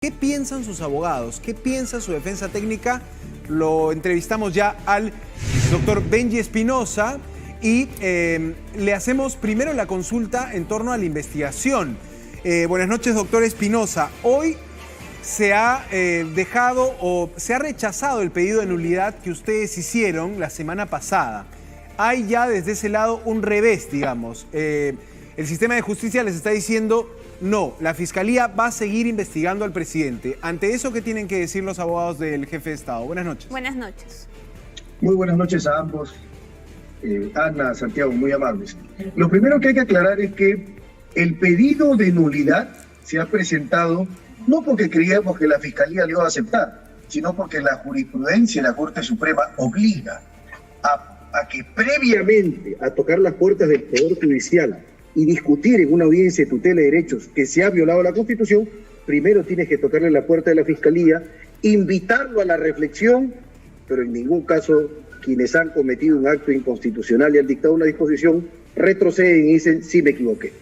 ¿Qué piensan sus abogados? ¿Qué piensa su defensa técnica? Lo entrevistamos ya al doctor Benji Espinosa y le hacemos primero la consulta en torno a la investigación. Buenas noches, doctor Espinosa. Hoy se ha dejado o se ha rechazado el pedido de nulidad que ustedes hicieron la semana pasada. Hay ya desde ese lado un revés, digamos. El sistema de justicia les está diciendo: no, la Fiscalía va a seguir investigando al presidente. Ante eso, ¿qué tienen que decir los abogados del jefe de Estado? Buenas noches. Buenas noches. Muy buenas noches a ambos. Ana, Santiago, muy amables. Lo primero que hay que aclarar es que el pedido de nulidad se ha presentado no porque creíamos que la Fiscalía lo iba a aceptar, sino porque la jurisprudencia de la Corte Suprema obliga a que previamente a tocar las puertas del Poder Judicial y discutir en una audiencia de tutela de derechos que se ha violado la Constitución, primero tienes que tocarle la puerta de la Fiscalía, invitarlo a la reflexión, pero en ningún caso quienes han cometido un acto inconstitucional y han dictado una disposición retroceden y dicen: sí, me equivoqué.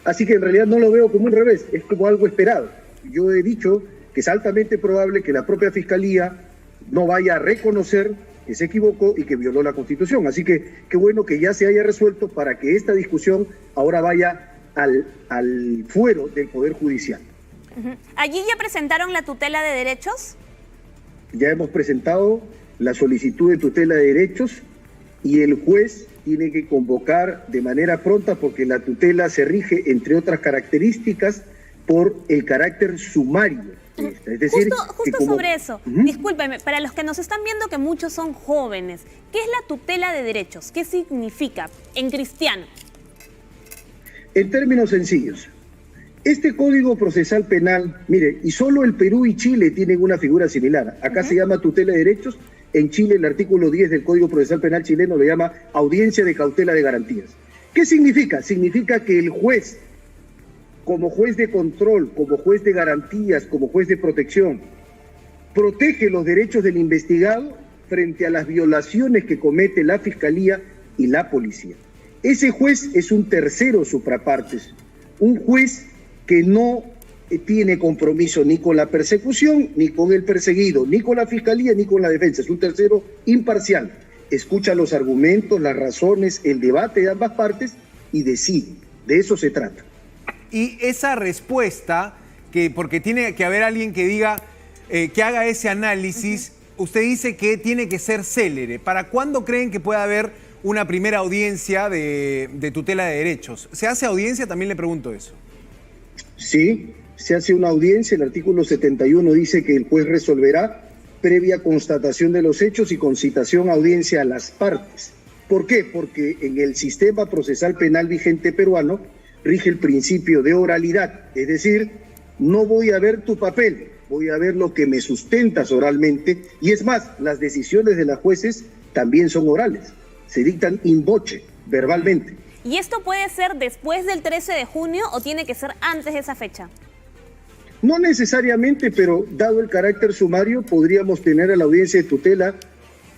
Así que en realidad no lo veo como un revés, es como algo esperado. Yo he dicho que es altamente probable que la propia Fiscalía no vaya a reconocer que se equivocó y que violó la Constitución. Así que qué bueno que ya se haya resuelto para que esta discusión ahora vaya al fuero del Poder Judicial. ¿Allí ya presentaron la tutela de derechos? Ya hemos presentado la solicitud de tutela de derechos y el juez tiene que convocar de manera pronta porque la tutela se rige, entre otras características, por el carácter sumario. Es decir, justo sobre eso, discúlpeme, para los que nos están viendo que muchos son jóvenes, ¿qué es la tutela de derechos? ¿Qué significa en cristiano? En términos sencillos, este Código Procesal Penal, mire, y solo el Perú y Chile tienen una figura similar. Acá se llama tutela de derechos, en Chile el artículo 10 del Código Procesal Penal chileno lo llama audiencia de cautela de garantías. ¿Qué significa? Significa que el juez, como juez de control, como juez de garantías, como juez de protección, protege los derechos del investigado frente a las violaciones que comete la Fiscalía y la Policía. Ese juez es un tercero suprapartes, un juez que no tiene compromiso ni con la persecución, ni con el perseguido, ni con la Fiscalía, ni con la defensa. Es un tercero imparcial. Escucha los argumentos, las razones, el debate de ambas partes y decide. De eso se trata. Y esa respuesta, porque tiene que haber alguien que diga, que haga ese análisis, usted dice que tiene que ser célere. ¿Para cuándo creen que pueda haber una primera audiencia de tutela de derechos? ¿Se hace audiencia? También le pregunto eso. Sí, se hace una audiencia. El artículo 71 dice que el juez resolverá previa constatación de los hechos y con citación a audiencia a las partes. ¿Por qué? Porque en el sistema procesal penal vigente peruano rige el principio de oralidad, es decir, no voy a ver tu papel, voy a ver lo que me sustentas oralmente, y es más, las decisiones de las jueces también son orales, se dictan in voce, verbalmente. ¿Y esto puede ser después del 13 de junio o tiene que ser antes de esa fecha? No necesariamente, pero dado el carácter sumario, podríamos tener a la audiencia de tutela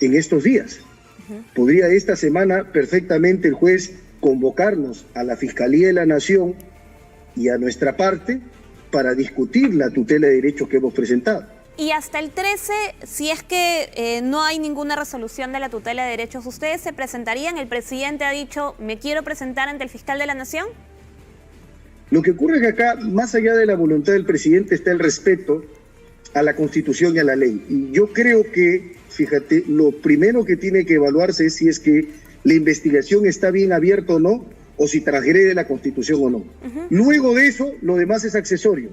en estos días. Podría esta semana perfectamente el juez convocarnos a la Fiscalía de la Nación y a nuestra parte para discutir la tutela de derechos que hemos presentado. Y hasta el 13, si es que no hay ninguna resolución de la tutela de derechos, ¿ustedes se presentarían? El presidente ha dicho: me quiero presentar ante el fiscal de la Nación. Lo que ocurre es que acá, más allá de la voluntad del presidente, está el respeto a la Constitución y a la ley. Y yo creo que, fíjate, lo primero que tiene que evaluarse es si es que la investigación está bien abierta o no, o si transgrede la Constitución o no. Luego de eso, lo demás es accesorio.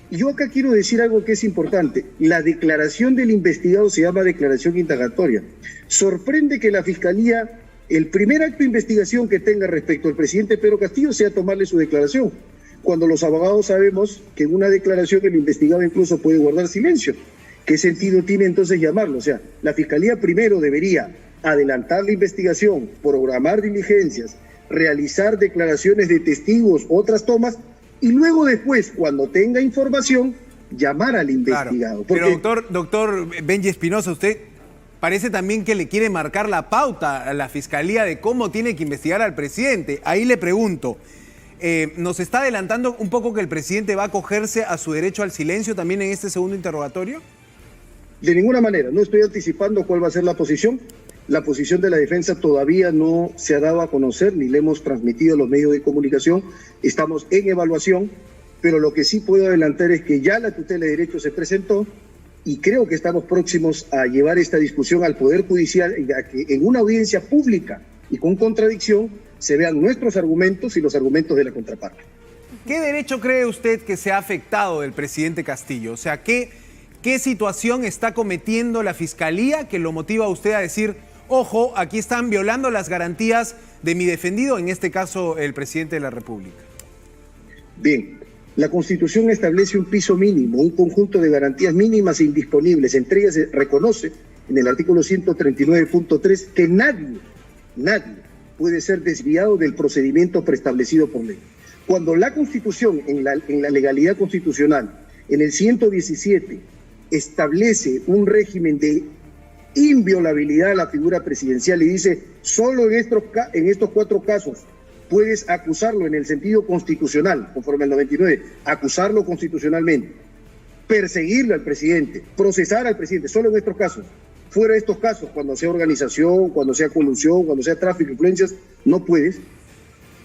Y yo acá quiero decir algo que es importante. La declaración del investigado se llama declaración indagatoria. Sorprende que la Fiscalía, el primer acto de investigación que tenga respecto al presidente Pedro Castillo sea tomarle su declaración, cuando los abogados sabemos que en una declaración el investigado incluso puede guardar silencio. ¿Qué sentido tiene entonces llamarlo? O sea, la Fiscalía primero debería adelantar la investigación, programar diligencias, realizar declaraciones de testigos, otras tomas, y luego después, cuando tenga información, llamar al investigado. Claro, pero doctor Benji Espinosa, usted parece también que le quiere marcar la pauta a la Fiscalía de cómo tiene que investigar al presidente. Ahí le pregunto, ¿nos está adelantando un poco que el presidente va a acogerse a su derecho al silencio también en este segundo interrogatorio? De ninguna manera, no estoy anticipando cuál va a ser la posición. La posición de la defensa todavía no se ha dado a conocer, ni le hemos transmitido a los medios de comunicación. Estamos en evaluación, pero lo que sí puedo adelantar es que ya la tutela de derechos se presentó y creo que estamos próximos a llevar esta discusión al Poder Judicial, a que en una audiencia pública y con contradicción se vean nuestros argumentos y los argumentos de la contraparte. ¿Qué derecho cree usted que se ha afectado del presidente Castillo? O sea, ¿qué situación está cometiendo la Fiscalía que lo motiva a usted a decir, ojo, aquí están violando las garantías de mi defendido, en este caso el presidente de la República? Bien, la Constitución establece un piso mínimo, un conjunto de garantías mínimas e indisponibles. Entre ellas se reconoce en el artículo 139.3 que nadie puede ser desviado del procedimiento preestablecido por ley. Cuando la Constitución, en la legalidad constitucional, en el 117, establece un régimen de inviolabilidad a la figura presidencial y dice, solo en estos 4 casos puedes acusarlo en el sentido constitucional, conforme al 99, acusarlo constitucionalmente, perseguirle al presidente, procesar al presidente, solo en estos casos. Fuera de estos casos, cuando sea organización, cuando sea colusión, cuando sea tráfico de influencias, no puedes.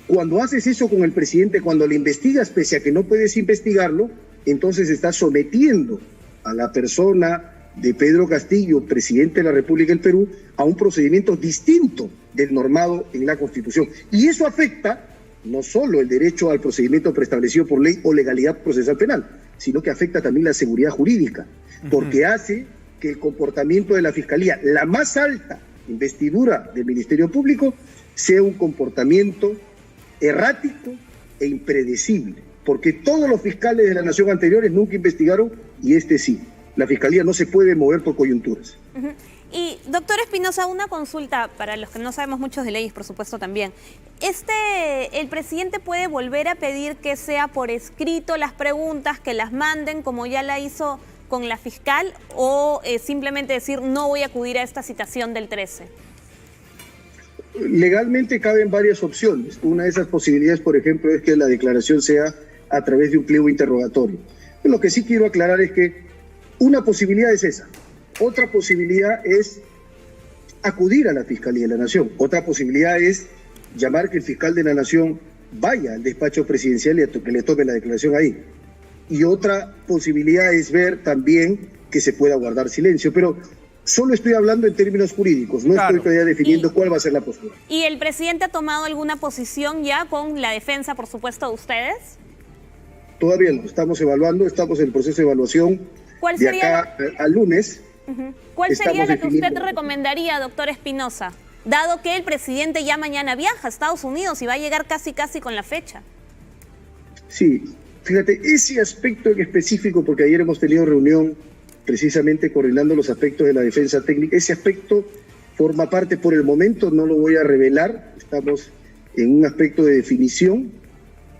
Cuando haces eso con el presidente, cuando le investigas pese a que no puedes investigarlo, entonces estás sometiendo a la persona de Pedro Castillo, presidente de la República del Perú, a un procedimiento distinto del normado en la Constitución. Y eso afecta no solo el derecho al procedimiento preestablecido por ley o legalidad procesal penal, sino que afecta también la seguridad jurídica, porque hace que el comportamiento de la Fiscalía, la más alta investidura del Ministerio Público, sea un comportamiento errático e impredecible, porque todos los fiscales de la nación anteriores nunca investigaron y este sí. La Fiscalía no se puede mover por coyunturas. Y, doctor Espinosa, una consulta para los que no sabemos mucho de leyes, por supuesto, también. ¿El presidente puede volver a pedir que sea por escrito las preguntas, que las manden como ya la hizo con la fiscal, o simplemente decir no voy a acudir a esta citación del 13? Legalmente caben varias opciones. Una de esas posibilidades, por ejemplo, es que la declaración sea a través de un pliego interrogatorio. Lo que sí quiero aclarar es que una posibilidad es esa. Otra posibilidad es acudir a la Fiscalía de la Nación. Otra posibilidad es llamar que el fiscal de la Nación vaya al despacho presidencial y que le tome la declaración ahí. Y otra posibilidad es ver también que se pueda guardar silencio. Pero solo estoy hablando en términos jurídicos, no estoy todavía definiendo cuál va a ser la postura. ¿Y el presidente ha tomado alguna posición ya con la defensa, por supuesto, de ustedes? Todavía no, estamos evaluando, estamos en el proceso de evaluación. ¿Cuál de sería acá al lunes. ¿Cuál sería la que usted recomendaría, doctor Espinosa? Dado que el presidente ya mañana viaja a Estados Unidos y va a llegar casi con la fecha. Sí, fíjate, ese aspecto en específico, porque ayer hemos tenido reunión precisamente coordinando los aspectos de la defensa técnica, ese aspecto forma parte, por el momento no lo voy a revelar, estamos en un aspecto de definición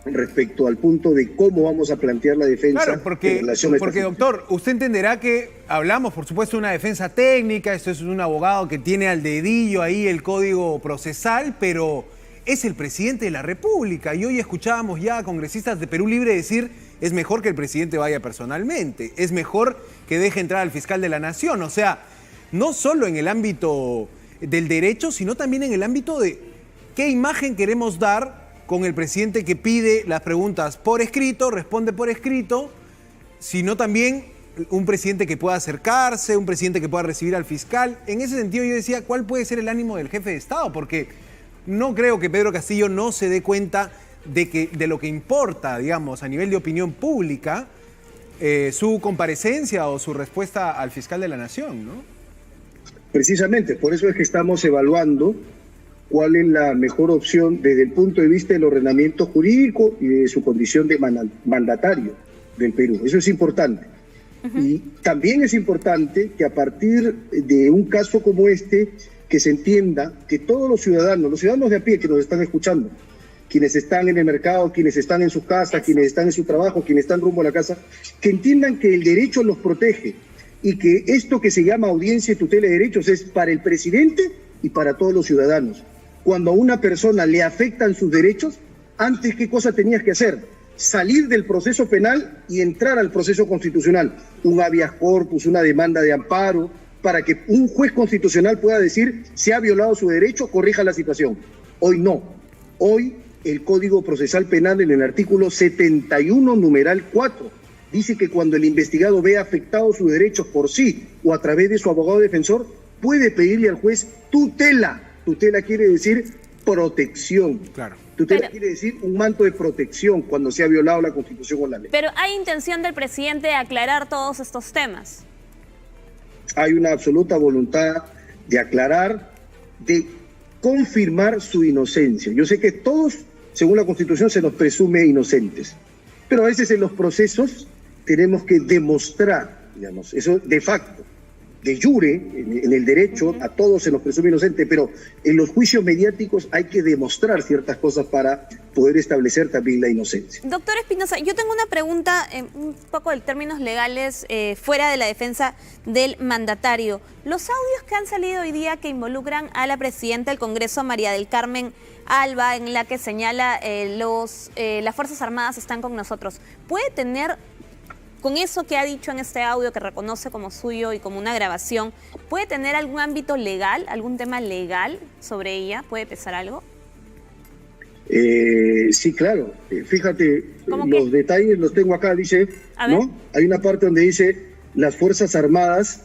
respecto al punto de cómo vamos a plantear la defensa. Claro, porque doctor, usted entenderá que hablamos, por supuesto, de una defensa técnica, esto es un abogado que tiene al dedillo ahí el código procesal, pero es el presidente de la República y hoy escuchábamos ya a congresistas de Perú Libre decir es mejor que el presidente vaya personalmente, es mejor que deje entrar al fiscal de la Nación, o sea, no solo en el ámbito del derecho, sino también en el ámbito de qué imagen queremos dar con el presidente que pide las preguntas por escrito, responde por escrito, sino también un presidente que pueda acercarse, un presidente que pueda recibir al fiscal. En ese sentido yo decía, ¿cuál puede ser el ánimo del jefe de Estado? Porque no creo que Pedro Castillo no se dé cuenta de lo que importa, digamos, a nivel de opinión pública, su comparecencia o su respuesta al fiscal de la Nación, ¿no? Precisamente, por eso es que estamos evaluando cuál es la mejor opción desde el punto de vista del ordenamiento jurídico y de su condición de mandatario del Perú. Eso es importante. Y también es importante que a partir de un caso como este, que se entienda que todos los ciudadanos de a pie que nos están escuchando, quienes están en el mercado, quienes están en sus casas, quienes están en su trabajo, quienes están rumbo a la casa, que entiendan que el derecho los protege y que esto que se llama audiencia y tutela de derechos es para el presidente y para todos los ciudadanos. Cuando a una persona le afectan sus derechos, Antes, ¿qué cosa tenías que hacer? Salir del proceso penal y entrar al proceso constitucional. Un habeas corpus, una demanda de amparo, para que un juez constitucional pueda decir si ha violado su derecho, corrija la situación. Hoy no. Hoy el Código Procesal Penal en el artículo 71, numeral 4, dice que cuando el investigado ve afectados sus derechos por sí o a través de su abogado defensor, puede pedirle al juez tutela. Tutela quiere decir protección. Claro. Tutela quiere decir un manto de protección cuando se ha violado la Constitución o la ley. Pero ¿hay intención del presidente de aclarar todos estos temas? Hay una absoluta voluntad de aclarar, de confirmar su inocencia. Yo sé que todos, según la Constitución, se nos presume inocentes, pero a veces en los procesos tenemos que demostrar, digamos, eso de facto, de jure, en el derecho, a todos se nos presume inocente, pero en los juicios mediáticos hay que demostrar ciertas cosas para poder establecer también la inocencia. Doctor Espinosa, yo tengo una pregunta un poco de términos legales fuera de la defensa del mandatario. Los audios que han salido hoy día que involucran a la presidenta del Congreso, María del Carmen Alba, en la que señala las Fuerzas Armadas están con nosotros, ¿puede tener, con eso que ha dicho en este audio que reconoce como suyo y como una grabación, puede tener algún ámbito legal, algún tema legal sobre ella? ¿Puede pesar algo? Sí, claro. Fíjate, los detalles los tengo acá, dice, ¿no? Hay una parte donde dice, las Fuerzas Armadas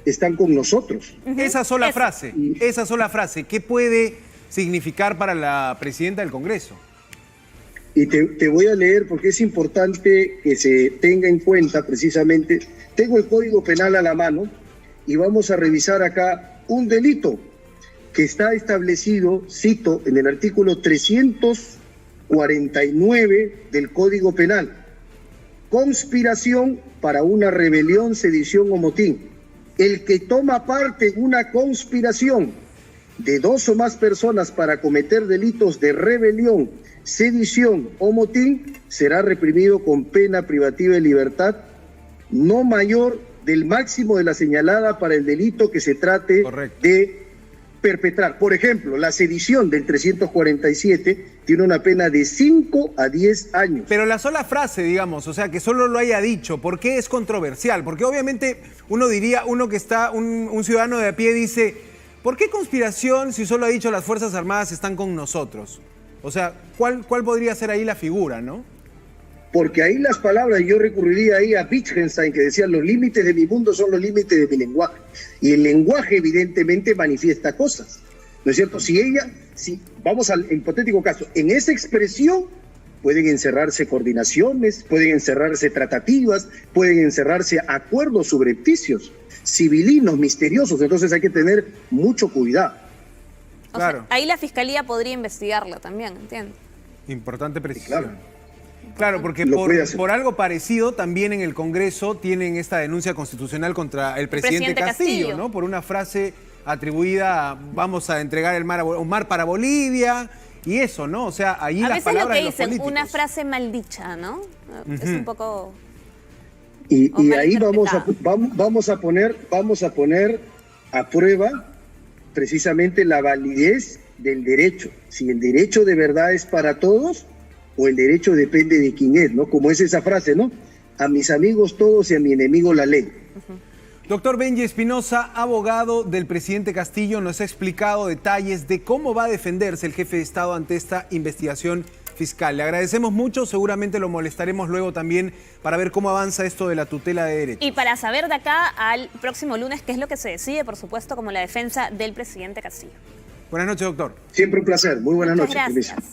están con nosotros. Esa sola frase, ¿qué puede significar para la presidenta del Congreso? Y te voy a leer porque es importante que se tenga en cuenta precisamente. Tengo el Código Penal a la mano y vamos a revisar acá un delito que está establecido, cito, en el artículo 349 del Código Penal. Conspiración para una rebelión, sedición o motín. El que toma parte en una conspiración de 2 o más personas para cometer delitos de rebelión, sedición o motín será reprimido con pena privativa de libertad no mayor del máximo de la señalada para el delito que se trate de perpetrar. Por ejemplo, la sedición del 347 tiene una pena de 5 a 10 años. Pero la sola frase, digamos, o sea, que solo lo haya dicho, ¿por qué es controversial? Porque obviamente uno diría, un ciudadano de a pie dice, ¿por qué conspiración si solo ha dicho las Fuerzas Armadas están con nosotros? O sea, ¿cuál podría ser ahí la figura, no? Porque ahí las palabras, yo recurriría ahí a Wittgenstein, que decía, los límites de mi mundo son los límites de mi lenguaje. Y el lenguaje evidentemente manifiesta cosas, ¿no es cierto? Si vamos al hipotético caso, en esa expresión pueden encerrarse coordinaciones, pueden encerrarse tratativas, pueden encerrarse acuerdos subrepticios, civilinos, misteriosos, entonces hay que tener mucho cuidado. Claro. O sea, ahí la Fiscalía podría investigarlo también, ¿entiendes? Importante precisión. Claro, porque por algo parecido también en el Congreso tienen esta denuncia constitucional contra el presidente Castillo, ¿no? Por una frase atribuida a, vamos a entregar un mar para Bolivia y eso, ¿no? O sea, allí las palabras de los políticos. A veces lo que dicen, una frase maldicha, ¿no? Es un poco... Y ahí vamos a poner a prueba precisamente la validez del derecho. Si el derecho de verdad es para todos o el derecho depende de quién es, ¿no? Como es esa frase, ¿no? A mis amigos todos y a mi enemigo la ley. Doctor Benji Espinosa, abogado del presidente Castillo, nos ha explicado detalles de cómo va a defenderse el jefe de Estado ante esta investigación fiscal. Le agradecemos mucho, seguramente lo molestaremos luego también para ver cómo avanza esto de la tutela de derechos. Y para saber de acá al próximo lunes qué es lo que se decide, por supuesto, como la defensa del presidente Castillo. Buenas noches, doctor. Siempre un placer. Muy buenas noches. Gracias.